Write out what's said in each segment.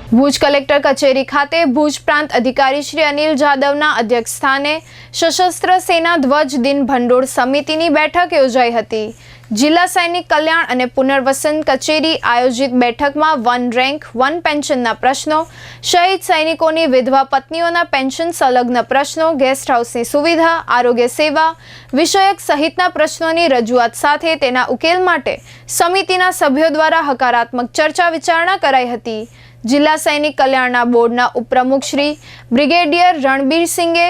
Bhuj collector કચેરી ખાતે ભુજ પ્રાંત અધિકારી શ્રી અનિલ જાદવના અધ્યક્ષસ્થાને સશસ્ત્ર સેના ધ્વજ દિન ભંડોળ સમિતિની બેઠક યોજાઈ હતી। જિલ્લા સૈનિક કલ્યાણ અને પુનર્વસન કચેરી આયોજિત બેઠકમાં વન રેન્ક વન પેન્શનના પ્રશ્નો, શહીદ સૈનિકોની વિધવા પત્નીઓના પેન્શન સંલગ્ન પ્રશ્નો, ગેસ્ટ હાઉસની સુવિધા, આરોગ્ય સેવા વિષયક સહિતના પ્રશ્નોની રજૂઆત સાથે તેના ઉકેલ માટે સમિતિના સભ્યો દ્વારા હકારાત્મક ચર્ચા વિચારણા કરાઈ હતી। જિલ્લા સૈનિક કલ્યાણના બોર્ડના ઉપપ્રમુખ શ્રી બ્રિગેડિયર રણબીરસિંઘે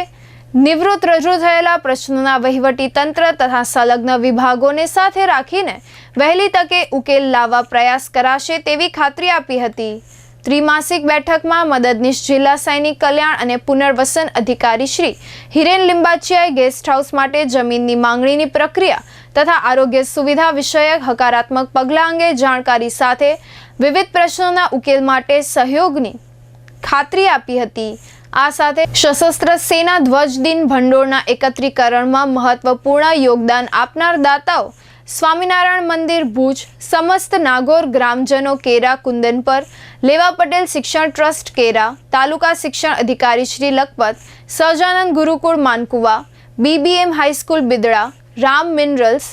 નિવૃત્ત રજૂ થયેલા પ્રશ્નોના વહીવટી તંત્ર તથા સંલગ્ન વિભાગોને સાથે રાખીને વહેલી તકે ઉકેલ લાવવા પ્રયાસ કરાશે તેવી ખાતરી આપી હતી। ત્રિમાસિક બેઠકમાં મદદનીશ જિલ્લા સૈનિક કલ્યાણ અને પુનર્વસન અધિકારી શ્રી હિરેન લિંબાચિયાએ ગેસ્ટ હાઉસ માટે જમીનની માંગણીની પ્રક્રિયા તથા આરોગ્ય સુવિધા વિષયક હકારાત્મક પગલાં અંગે જાણકારી સાથે વિવિધ પ્રશ્નોના ઉકેલ માટે સહયોગની ખાતરી આપી હતી। આ સાથે સશસ્ત્ર સેના ધ્વજ દિન ભંડોળના એકત્રીકરણમાં મહત્વપૂર્ણ યોગદાન આપનાર દાતાઓ સ્વામિનારાયણ મંદિર ભુજ, સમસ્ત નાગોર ગ્રામજનો કેરા કુંદનપર, લેવા પટેલ શિક્ષણ ટ્રસ્ટ કેરા, તાલુકા શિક્ષણ અધિકારી Shri Lakhpat, Sahajanand Gurukul Mankuva, BBM high school Bidada, Ram minerals,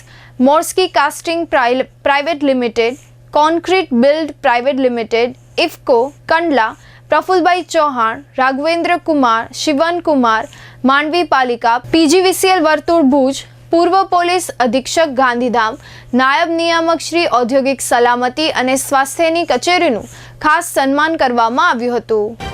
Morski casting private limited, concrete build private limited, IFFCO Kandla, Prafulbhai Chauhan, Raghavendra Kumar, Shivan Kumar, Mandvi પાલિકા, PGVCL વર્તુળ ભુજ, પૂર્વ પોલીસ અધિક્ષક ગાંધીધામ, નાયબ નિયામક શ્રી ઔદ્યોગિક સલામતી અને સ્વાસ્થ્યની કચેરીનું ખાસ સન્માન કરવામાં આવ્યું હતું।